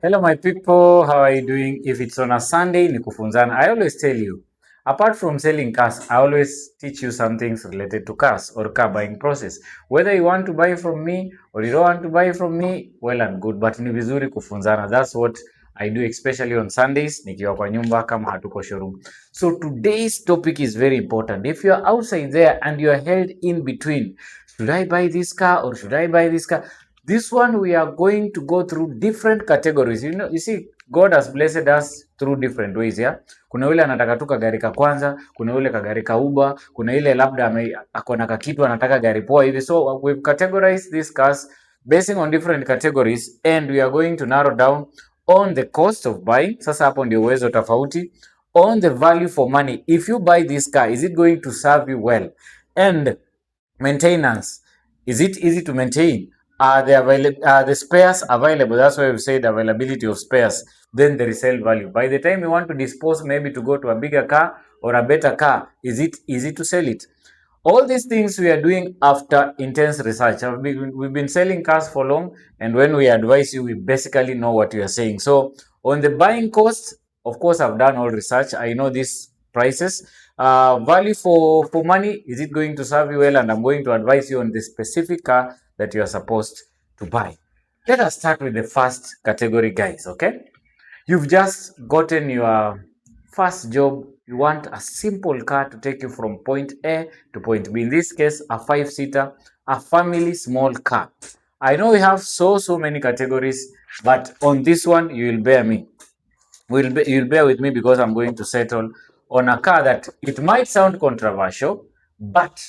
Hello my people, how are you doing? If it's on a Sunday, ni kufunzana. I always tell you, apart from selling cars, I always teach you some things related to cars or car buying process. Whether you want to buy from me or you don't want to buy from me, well and good, but ni vizuri kufunzana. That's what I do, especially on Sundays, nikiwa kwa nyumba kama hatuko showroom. So today's topic is very important. If you're outside there and you're held in between, should I buy this car or should I buy this car? This one we are going to go through different categories. You see, God has blessed us through different ways, yeah. Kuna yule anataka tu kagari ka kwanza, kuna yule kagari ka Uber, kuna ile labda akona kakitu anataka gari poa hivi. So we've categorized these cars basing on different categories and we are going to narrow down on the cost of buying. Sasa hapo ndio uwezo tofauti. On the value for money. If you buy this car, is it going to serve you well? And maintenance. Is it easy to maintain? Are the spares available? That's why we said availability of spares. Then the resale value. By the time you want to dispose, maybe to go to a bigger car or a better car, is it easy to sell it? All these things we are doing after intense research. We've been selling cars for long, and when we advise you, we basically know what we are saying. So on the buying cost, of course, I've done all research. I know these prices. Value for money, is it going to serve you well? And I'm going to advise you on the specific car that you are supposed to buy. Let us start with the first category, guys, okay? You've just gotten your first job. You want a simple car to take you from point A to point B. In this case, a 5-seater, a family small car. I know we have so many categories, but on this one, you will bear me. You'll bear with me because I'm going to settle on a car that it might sound controversial, but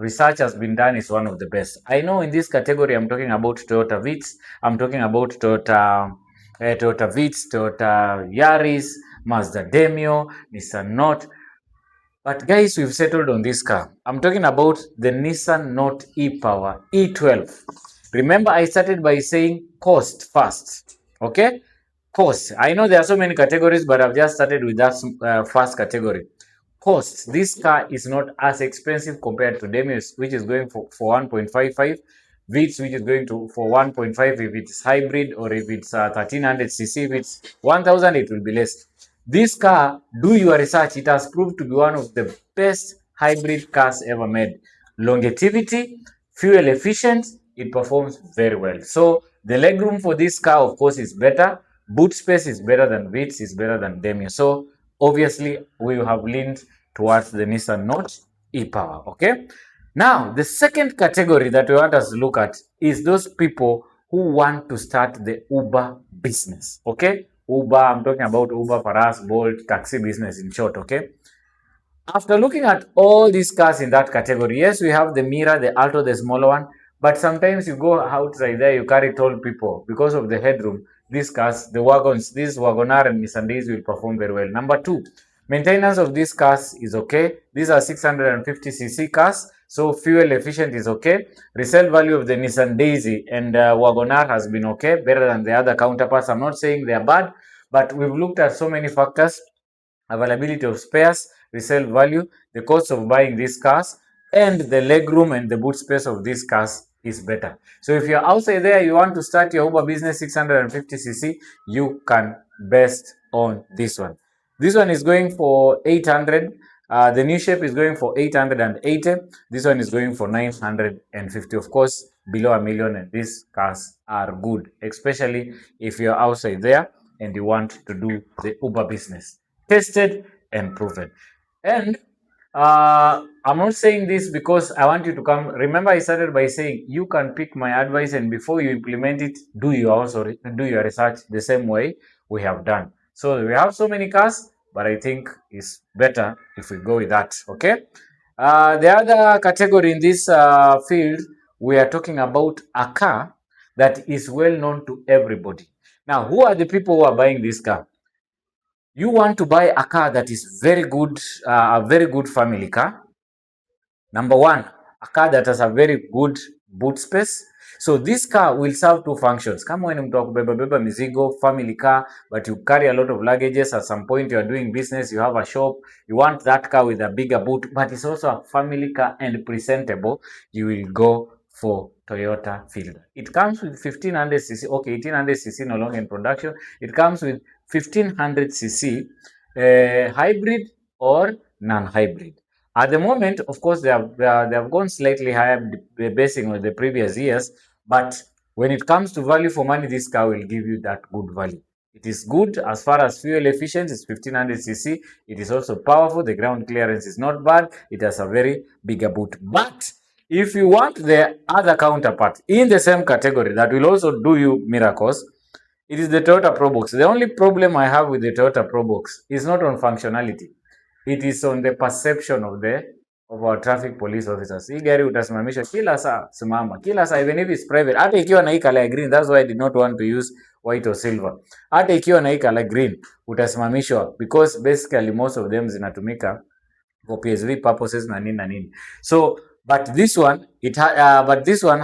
research has been done is one of the best. I know in this category, I'm talking about Toyota Vitz, I'm talking about Toyota Vitz, Toyota Yaris, Mazda Demio, Nissan Note. But guys, we've settled on this car. I'm talking about the Nissan Note e-Power E12. Remember, I started by saying cost first. Okay? Cost. I know there are so many categories, but I've just started with that first category. Cost. This car is not as expensive compared to Demios, which is going for 1.55. Vitz, which is going to for 1.5 if it's hybrid, or if it's 1300cc, if it's 1000, it will be less. This car, do your research. It has proved to be one of the best hybrid cars ever made. Longevity, fuel efficient, it performs very well. So the legroom for this car, of course, is better. Boot space is better than Vitz, is better than Demio. So obviously, we have leaned towards the Nissan Note e-Power. Okay. Now, the second category that we want us to look at is those people who want to start the Uber business. Okay. Uber, I'm talking about Uber, for us, Bolt, taxi business in short. Okay. After looking at all these cars in that category, yes, we have the Mira, the Alto, the smaller one, but sometimes you go outside there, you carry tall people because of the headroom. These cars, the wagons, these Wagonar and Nissan Days will perform very well. Number two, maintenance of these cars is okay. These are 650cc cars, so fuel efficient is okay. Resale value of the Nissan Daisy and Wagonar has been okay, better than the other counterparts. I'm not saying they are bad, but we've looked at so many factors: availability of spares, resale value, the cost of buying these cars, and the legroom and the boot space of these cars is better. So if you're outside there, you want to start your Uber business 650cc, you can best on this one. This one is going for 800. The new shape is going for 880. This one is going for 950. Of course, below a million, and these cars are good, especially if you're outside there and you want to do the Uber business. Tested and proven. And I'm not saying this because I want you to come. Remember, I started by saying you can pick my advice, and before you implement it, do your research the same way we have done. So we have so many cars, but I think it's better if we go with that. Okay. The other category in this field, we are talking about a car that is well known to everybody. Now, who are the people who are buying this car? You want to buy a car that is very good, a very good family car. Number one, a car that has a very good boot space. So this car will serve two functions. Kama wewe ni mtu wa kubeba mizigo, family car, but you carry a lot of luggages. At some point you are doing business, you have a shop, you want that car with a bigger boot, but it's also a family car and presentable. You will go for Toyota Fielder. It comes with 1500cc. Okay, 1800cc no longer in production. It comes with 1500cc hybrid or non-hybrid. At the moment, of course, they have gone slightly higher basing on the previous years, but when it comes to value for money, this car will give you that good value. It is good as far as fuel efficiency. It's 1500cc. It is also powerful. The ground clearance is not bad. It has a very bigger boot. But if you want the other counterpart in the same category that will also do you miracles, it is the Toyota Probox. The only problem I have with the Toyota Probox is not on functionality. It is on the perception of our traffic police officers. Hii gari utasimamisha kila saa, simama kila saa, even if it's private. Hata ikiwa na hii color green, that's why I did not want to use white or silver. Hata ikiwa na hii color green utasimamishwa, because basically most of them zinatumika for PSV purposes na nini na nini. So but this one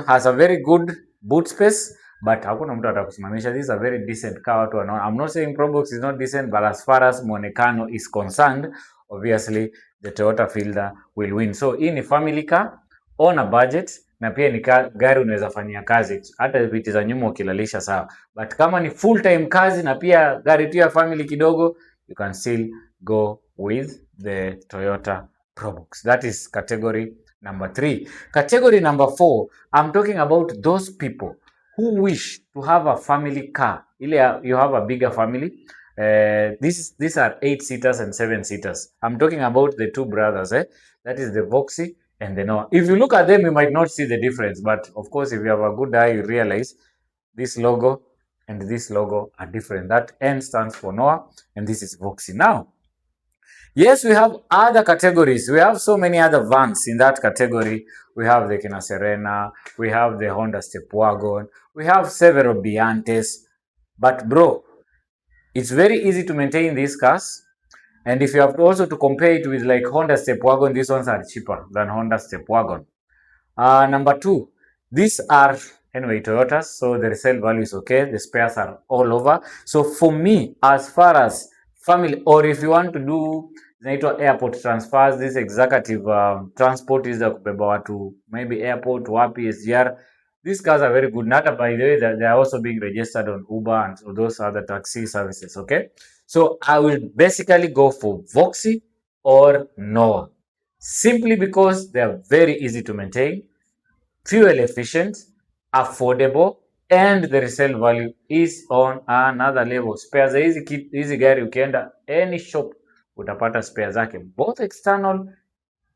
has a very good boot space, but hakuna mtu atakusimamisha. This is a very decent car watu wanaona. I'm not saying Probox is not decent, but as far as muonekano is concerned, obviously the Toyota Fielder will win. So hii ni family car on a budget, na pia ni gari unaweza fanyia kazi hata viti za nyuma ukilalisha sawa, but kama ni full time kazi na pia gari tu ya family kidogo, you can still go with the Toyota Probox. That is category number 3. Category number 4, I'm talking about those people who wish to have a family car. You have a bigger family. These are 8-seaters and 7-seaters. I'm talking about the two brothers. That is the Voxy and the Noah. If you look at them, you might not see the difference. But of course, if you have a good eye, you realize this logo and this logo are different. That N stands for Noah and this is Voxy. Now, yes, we have other categories. We have so many other vans in that category. We have the Kia Serena. We have the Honda Stepwagon. We have several Biantes. But bro, it's very easy to maintain these cars. And if you have also to compare it with like Honda Stepwagon, these ones are cheaper than Honda Stepwagon. Number 2, these are anyway Toyotas, so the resale value is okay. The spares are all over. So for me, as far as family, or if you want to do zinaitwa airport transfers, this executive transport is kubeba watu maybe airport wapi SGR, these cars are very good. Not by the way, they are also being registered on Uber and so those other taxi services. Okay, so I will basically go for Voxy or Noah, simply because they are very easy to maintain, fuel efficient, affordable, and the resale value is on another level. Spares hizi gari ukienda any shop utapata spare zake, both external,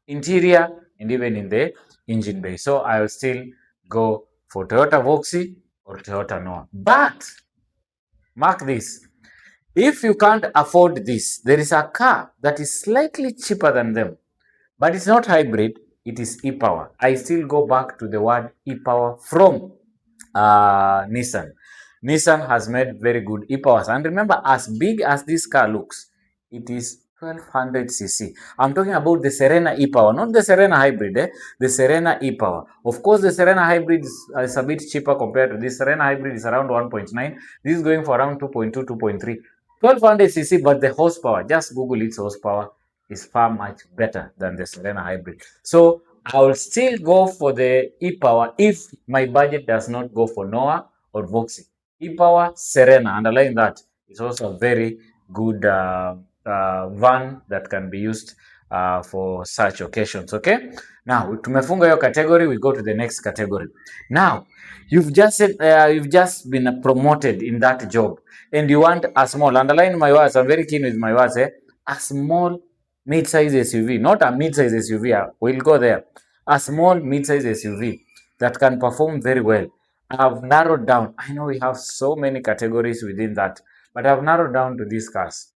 interior, and even in the engine bay. So I will still go for Toyota Voxy or Toyota Noah. But mark this, if you can't afford this, there is a car that is slightly cheaper than them, but it's not hybrid, it is e-power. I still go back to the word e-power from Nissan. Nissan has made very good e-powers. And remember, as big as this car looks, it is 1200cc. I'm talking about the Serena e-power, not the Serena hybrid, the Serena e-power. Of course, the Serena hybrid is a bit cheaper compared to this. Serena hybrid is around 1.9. This is going for around 2.2, 2.3. 1200cc, but the horsepower, just Google its horsepower, is far much better than the Serena hybrid. So I will still go for the e-power if my budget does not go for Noah or Voxy. E-power, Serena, underline that. It's also a very good van that can be used for such occasions. Okay, now tumefunga hiyo category, we go to the next category. Now you've just been promoted in that job and you want a small, underline my words, I'm very keen with my words, a small mid-size SUV, not a mid-size SUV, we'll go there, a small mid-size SUV that can perform very well. I've narrowed down, I know we have so many categories within that, but I've narrowed down to these cars.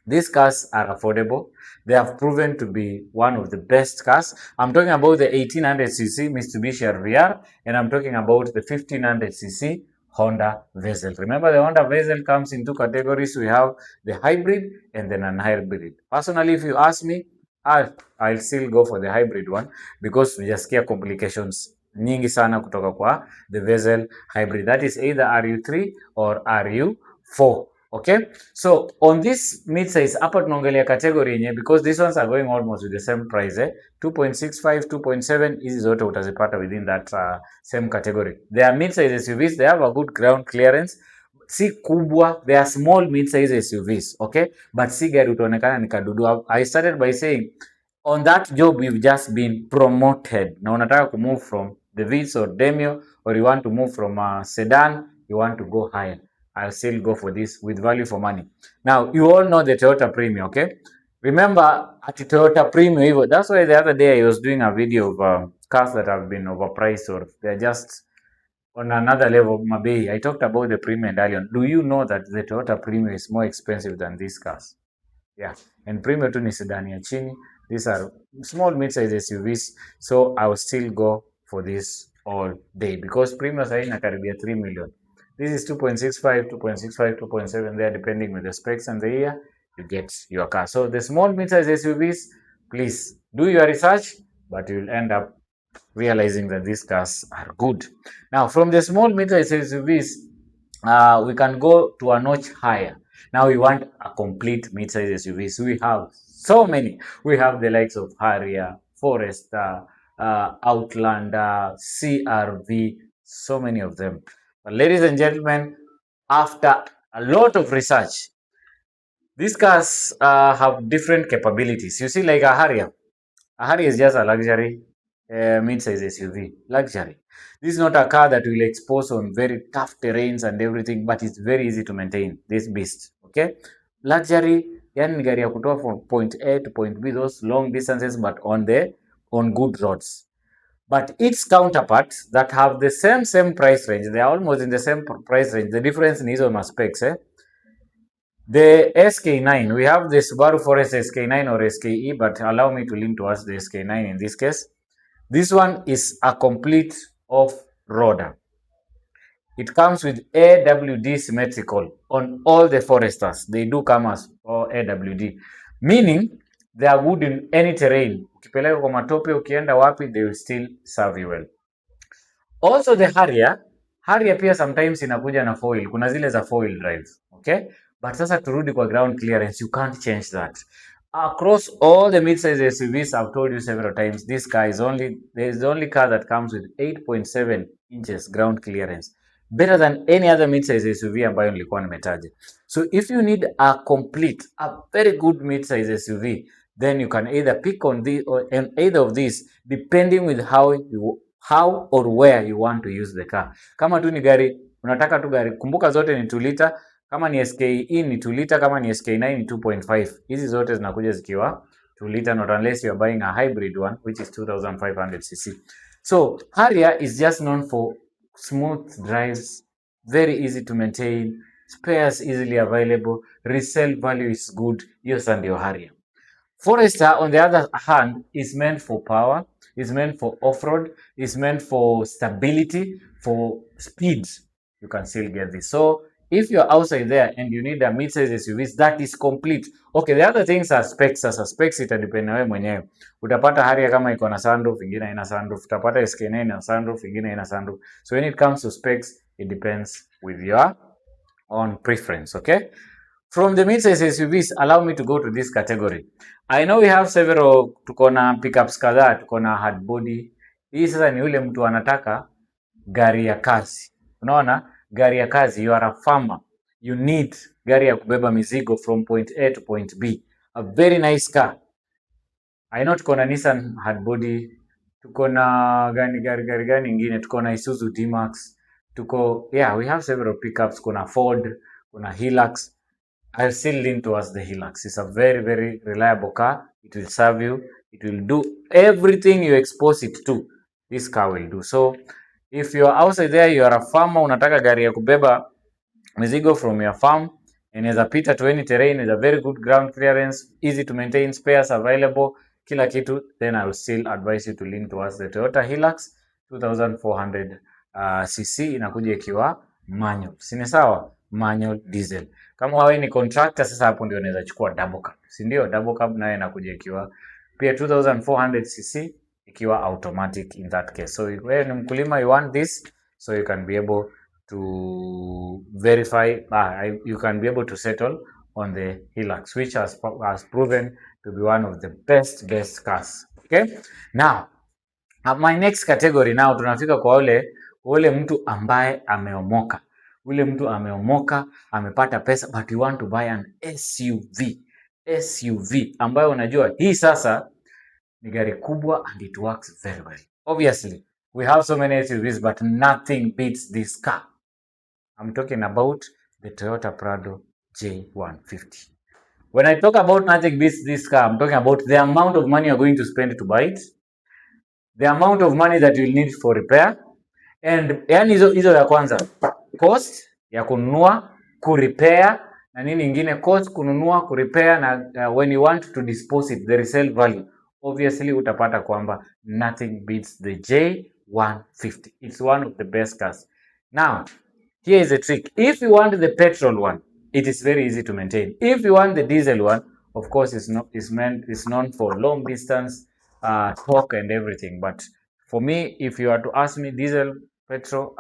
These cars are affordable. They have proven to be one of the best cars. I'm talking about the 1800cc Mitsubishi RVR, and I'm talking about the 1500cc Honda Vezel. Remember, the Honda Vezel comes in two categories. We have the hybrid and the non-hybrid. Personally, if you ask me, I'll still go for the hybrid one because hujasikia complications nyingi sana kutoka kwa the Vezel hybrid. That is either RU3 or RU4. Okay, so on this mid-size hapa tunaongelea category yenye, because these ones are going almost with the same price 2.65, 2.7, hizi zote utazipata within that same category. They are mid-size SUVs, they have a good ground clearance, si kubwa, they are small mid-size SUVs, okay, but si gari utaonekana ni kadudu. I started by saying on that job you've just been promoted na unataka ku move from the Vitz or Demio, or you want to move from a sedan, you want to go higher, I'll still go for this with value for money. Now, you all know the Toyota Premium, okay? Remember, at Toyota Premium, that's why the other day I was doing a video of cars that have been overpriced, or they're just on another level, Mabei. I talked about the Premium and Allion. Do you know that the Toyota Premium is more expensive than these cars? Yeah, and Premium tu ni sedan ya chini. These are small mid-size SUVs, so I will still go for this all day because Premium sasa inakaribia 3 million. This is 2.65, 2.65, 2.7 there, depending with the specs and the year, you get your car. So the small mid-size SUVs, please do your research, but you'll end up realizing that these cars are good. Now, from the small mid-size SUVs, we can go to a notch higher. Now we want a complete mid-size SUVs. We have so many. We have the likes of Harrier, Forester, Outlander, CRV, so many of them. But ladies and gentlemen, after a lot of research, these cars have different capabilities. You see, like a Harrier. A Harrier is just a luxury mid-size SUV. Luxury. This is not a car that will expose on very tough terrains and everything, but it's very easy to maintain, this beast. Okay? Luxury, yani ni gari ya kutoa from point A to point B, those long distances, but on good roads. But its counterparts that have the same price range, they are almost in the same price range. The difference in hizo specs. The SK9, we have the Subaru Forester SK9 or SKE, but allow me to lean towards the SK9 in this case. This one is a complete off-roader. It comes with AWD symmetrical on all the Foresters. They do come as AWD, meaning they are good in any terrain. Ukipeleka kwa matope, ukienda wapi, they will still serve you well. Also the Harrier pia sometimes inakuja na foil. Kuna zile za foil drive, okay? But sasa turudi kwa ground clearance, you can't change that. Across all the mid-size SUVs, I've told you several times, this car is the only car that comes with 8.7 inches ground clearance. Better than any other mid-size SUV ambayo nilikuwa nimetaja. So if you need a very good mid-size SUV, then you can either pick on either of these depending with how or where you want to use the car. Kama tu ni gari, unataka tu gari, kumbuka zote ni 2 liter. Kama ni SKE ni 2 liter, kama ni SK9 ni 2.5. Hizi zote zinakuja zikiwa 2 liter, not unless you are buying a hybrid one, which is 2500 cc. So Harrier is just known for smooth drives, very easy to maintain, spares easily available, resale value is good. Hiyo sasa ndio Harrier. Forester, on the other hand, is meant for power, is meant for off-road, is meant for stability, for speed. You can still get this. So if you're outside there and you need a mid-size SUV, that is complete. Okay, the other things are specs. Sasa specs itadepend na wewe mwenyewe. Utapata Harrier kama iko na sunroof, ingine haina sunroof. Utapata SK9 na sunroof, ingine haina sunroof. So when it comes to specs, it depends with your own preference, okay? From the mid-size SUVs, allow me to go to this category. I know we have several, tuko na pickups kadhaa, tuko na hard body. Hii sasa ni yule mtu anataka gari ya kazi. Unaona? Gari ya kazi, you are a farmer. You need gari ya kubeba mizigo from point A to point B. A very nice car. I know tuko na Nissan hard body, tuko na gari gani ingine, tuko na Isuzu D-Max, we have several pickups, kuna Ford, kuna Hilux. I'll still lean towards the Hilux. It's a very, very reliable car. It will serve you. It will do everything you expose it to. This car will do. So, if you're outside there, you are a farmer, unataka gari ya kubeba mizigo from your farm, inaweza pita to any terrain with a very good ground clearance, easy to maintain, spares available, kila kitu, then I will still advise you to lean towards the Toyota Hilux 2400 cc, inakuja ikiwa manual. Sini sawa? Manual diesel. Kama wewe ni contractor, sasa hapo ndio unaweza chukua double cab. Si ndio? Double cab nayo inakuja ikiwa pia 2400 cc ikiwa automatic in that case. So wewe ni mkulima, you want this, so you can be able to verify, you can be able to settle on the Hilux, which has proven to be one of the best cars. Okay, now my next category now, tunafika kwa ule mtu ambaye ameomoka. Ule mtu ameomoka, amepata pesa, but you want to buy an SUV ambayo unajua hii sasa ni gari kubwa and it works very well. Obviously, we have so many SUVs, but nothing beats this car. I'm talking about the Toyota Prado J150. When I talk about nothing beats this car, I'm talking about the amount of money you're going to spend to buy it, the amount of money that you'll need for repair, and yani hizo ya kwanza, cost ya kununua, kurepair na nini ingine, cost kununua, kurepair na when you want to dispose it, the resale value. Obviously utapata kwamba nothing beats the J150. It's one of the best cars. Now, here is a trick. If you want the petrol one, it is very easy to maintain. If you want the diesel one, of course, it's known for long distance torque and everything. But for me, if you are to ask me diesel, petrol,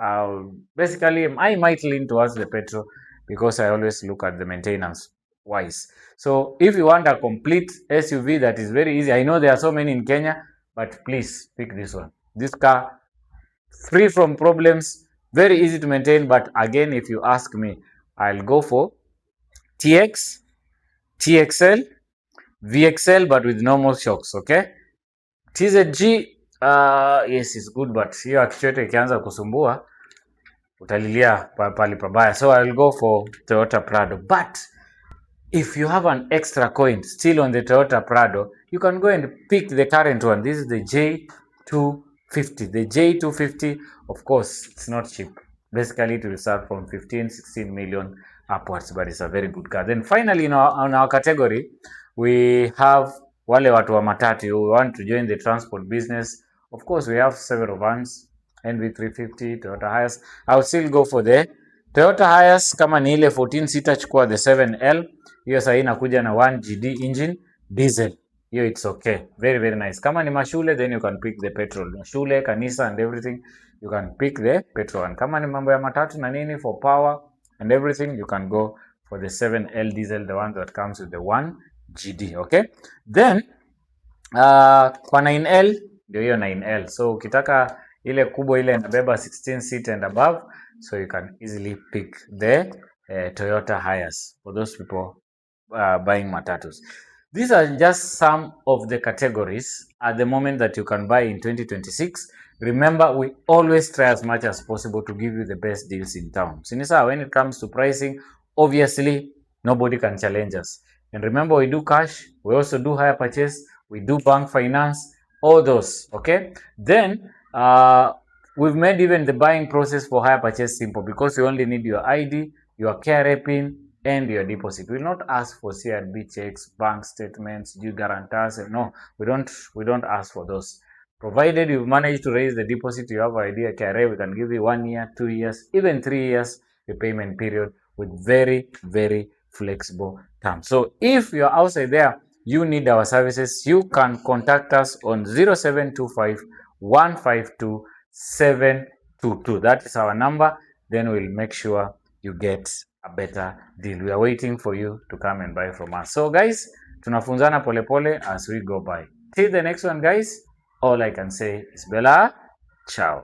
basically I might lean towards the petrol because I always look at the maintenance wise. So if you want a complete SUV that is very easy, I know there are so many in Kenya, but please pick this one. This car, free from problems, very easy to maintain. But again, if you ask me, I'll go for TX, TXL, VXL, but with normal shocks. Okay, TZG, yes, it's good, but hiyo actuator ikianza kusumbua utalilia pali pabaya. So I'll go for Toyota Prado. But if you have an extra coin still on the Toyota Prado, you can go and pick the current one. This is the J250. The J250, of course, it's not cheap. Basically, it will start from 15, 16 million upwards, but it's a very good car. Then finally, in our category, we have wale watu wa matatu who want to join the transport business. Of course, we have several vans, NV350, Toyota Hiace. I'll still go for the Toyota Hiace. Kama ni ile 14 seater, chukua the 7L. Hiyo sasa inakuja na 1GD engine diesel. Hiyo it's okay. Very, very nice. Kama ni mashule, then you can pick the petrol. Shule, kanisa and everything, you can pick the petrol. And kama ni mambo ya matatu na nini for power and everything, you can go for the 7L diesel, the one that comes with the 1GD. Okay? Then, kwa 9L, ndio hiyo 9L. So, ukitaka ile kubwa ile inabeba 16 seat and above, so you can easily pick the Toyota Hiace for those people buying matatus. These are just some of the categories at the moment that you can buy in 2026. Remember, we always try as much as possible to give you the best deals in town. Sinisa, when it comes to pricing, obviously, nobody can challenge us. And remember, we do cash, we also do hire purchase, we do bank finance, all those, okay? Then, we've made even the buying process for hire purchase simple because you only need your ID, your KRA PIN, and your deposit. We will not ask for CRB checks, bank statements, due guarantors. No, we don't ask for those. Provided you've managed to raise the deposit, you have an idea, KRA, we can give you 1 year, 2 years, even 3 years repayment period with very, very flexible terms. So if you're outside there, you need our services, you can contact us on 0725 152 722. That is our number. Then we'll make sure you get a better deal. We are waiting for you to come and buy from us. So guys, tunafunzana pole pole as we go by. Till the next one, guys, all I can say is Bella, ciao.